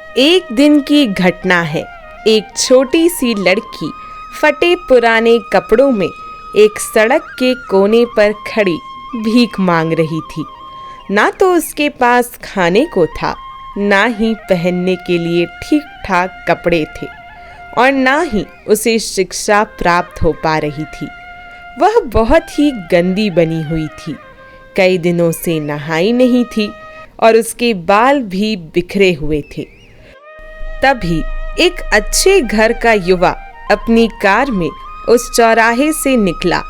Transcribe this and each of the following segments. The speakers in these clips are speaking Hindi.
एक दिन की घटना है। एक छोटी सी लड़की फटे पुराने कपड़ों में एक सड़क के कोने पर खड़ी भीख मांग रही थी। ना तो उसके पास खाने को था, ना ही पहनने के लिए ठीक ठाक कपड़े थे, और ना ही उसे शिक्षा प्राप्त हो पा रही थी। वह बहुत ही गंदी बनी हुई थी, कई दिनों से नहाई नहीं थी और उसके बाल भी बिखरे हुए थे। तभी एक अच्छे घर का युवा अपनी कार में उस चौराहे से निकला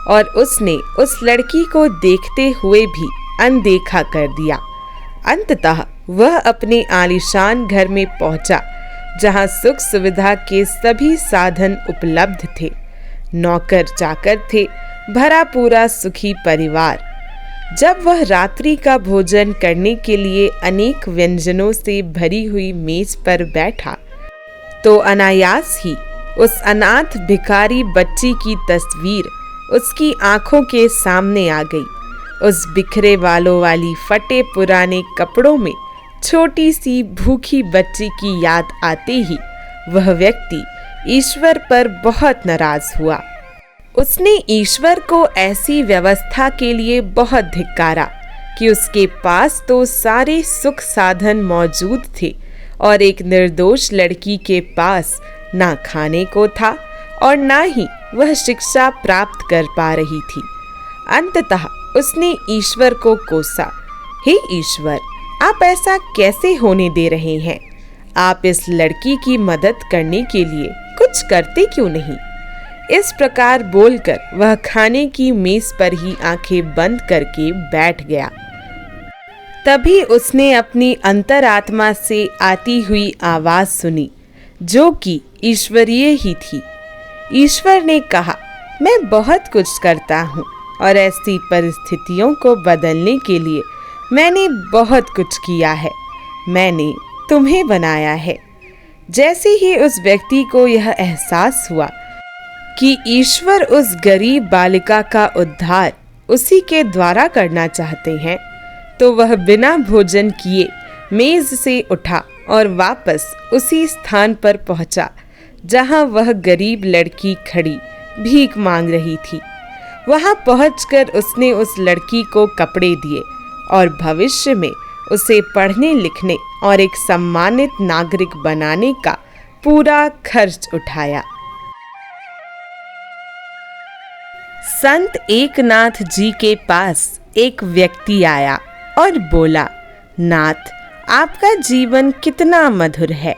और उसने उस लड़की को देखते हुए भी अनदेखा कर दिया। अंततः वह अपने आलीशान घर में पहुंचा, जहां सुख सुविधा के सभी साधन उपलब्ध थे। नौकर चाकर थे, भरा पूरा सुखी परिवार। जब वह रात्रि का भोजन करने के लिए अनेक व्यंजनों से भरी हुई मेज पर बैठा, तो अनायास ही उस अनाथ भिखारी बच्ची की तस्वीर उसकी आंखों के सामने आ गई। उस बिखरे बालों वाली फटे पुराने कपड़ों में छोटी सी भूखी बच्ची की याद आते ही वह व्यक्ति ईश्वर पर बहुत नाराज हुआ। उसने ईश्वर को ऐसी व्यवस्था के लिए बहुत धिक्कारा कि उसके पास तो सारे सुख साधन मौजूद थे और एक निर्दोष लड़की के पास ना खाने को था और ना ही वह शिक्षा प्राप्त कर पा रही थी। अंततः उसने ईश्वर को कोसा, हे ईश्वर, आप ऐसा कैसे होने दे रहे हैं? आप इस लड़की की मदद करने के लिए कुछ करते क्यों नहीं? इस प्रकार बोलकर वह खाने की मेज पर ही आंखें बंद करके बैठ गया। तभी उसने अपनी अंतरात्मा से आती हुई आवाज सुनी, जो कि ईश्वरीय ही थी। ईश्वर ने कहा, मैं बहुत कुछ करता हूँ और ऐसी परिस्थितियों को बदलने के लिए मैंने बहुत कुछ किया है। मैंने तुम्हें बनाया है। जैसे ही उस व्यक्ति को यह एहसास हुआ कि ईश्वर उस गरीब बालिका का उद्धार उसी के द्वारा करना चाहते हैं, तो वह बिना भोजन किए मेज से उठा और वापस उसी स्थान पर पहुंचा जहां वह गरीब लड़की खड़ी भीख मांग रही थी। वहां पहुंचकर उसने उस लड़की को कपड़े दिए और भविष्य में उसे पढ़ने लिखने और एक सम्मानित नागरिक बनाने का पूरा खर्च उठाया। संत एकनाथ जी के पास एक व्यक्ति आया और बोला, नाथ, आपका जीवन कितना मधुर है।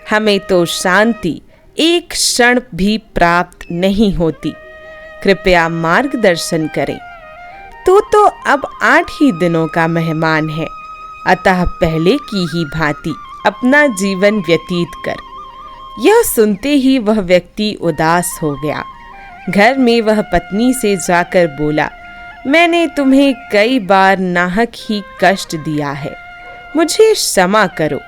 हमें तो शांति एक क्षण भी प्राप्त नहीं होती। कृपया मार्गदर्शन करें। तू तो अब 8 ही दिनों का मेहमान है, अतः पहले की ही भांति अपना जीवन व्यतीत कर। यह सुनते ही वह व्यक्ति उदास हो गया। घर में वह पत्नी से जाकर बोला, मैंने तुम्हें कई बार नाहक ही कष्ट दिया है, मुझे क्षमा करो।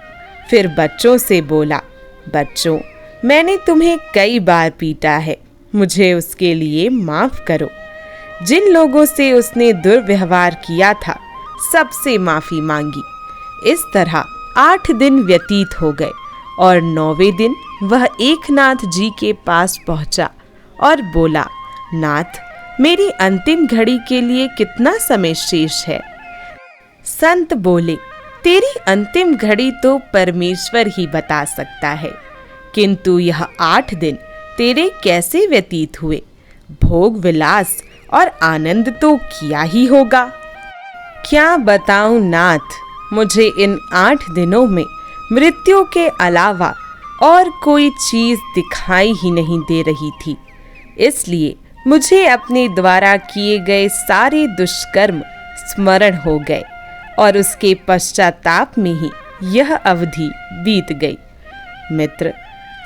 फिर बच्चों से बोला, बच्चों, मैंने तुम्हें कई बार पीटा है, मुझे उसके लिए माफ करो। जिन लोगों से उसने दुर्व्यवहार किया था, सबसे माफी मांगी। इस तरह 8 दिन व्यतीत हो गए और 9वें दिन वह एकनाथ जी के पास पहुंचा और बोला, नाथ, मेरी अंतिम घड़ी के लिए कितना समय शेष है? संत बोले, तेरी अंतिम घड़ी तो परमेश्वर ही बता सकता है, किंतु यह 8 दिन तेरे कैसे व्यतीत हुए? भोग विलास और आनंद तो किया ही होगा। क्या बताऊं नाथ, मुझे इन 8 दिनों में मृत्यु के अलावा और कोई चीज दिखाई ही नहीं दे रही थी। इसलिए मुझे अपने द्वारा किए गए सारे दुष्कर्म स्मरण हो गए और उसके पश्चाताप में ही यह अवधि बीत गई। मित्र,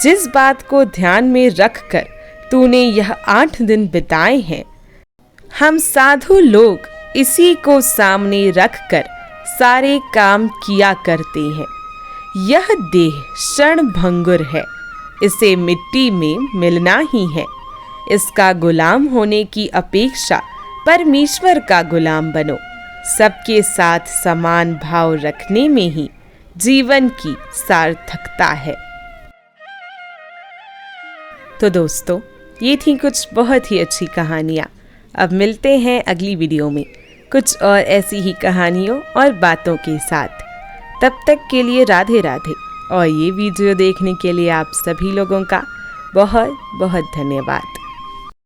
जिस बात को ध्यान में रखकर तूने यह 8 दिन बिताए हैं, हम साधु लोग इसी को सामने रखकर सारे काम किया करते हैं। यह देह क्षण भंगुर है, इसे मिट्टी में मिलना ही है। इसका गुलाम होने की अपेक्षा परमेश्वर का गुलाम बनो। सबके साथ समान भाव रखने में ही जीवन की सार्थकता है। तो दोस्तों, ये थी कुछ बहुत ही अच्छी कहानियाँ। अब मिलते हैं अगली वीडियो में कुछ और ऐसी ही कहानियों और बातों के साथ। तब तक के लिए राधे राधे। और ये वीडियो देखने के लिए आप सभी लोगों का बहुत बहुत धन्यवाद।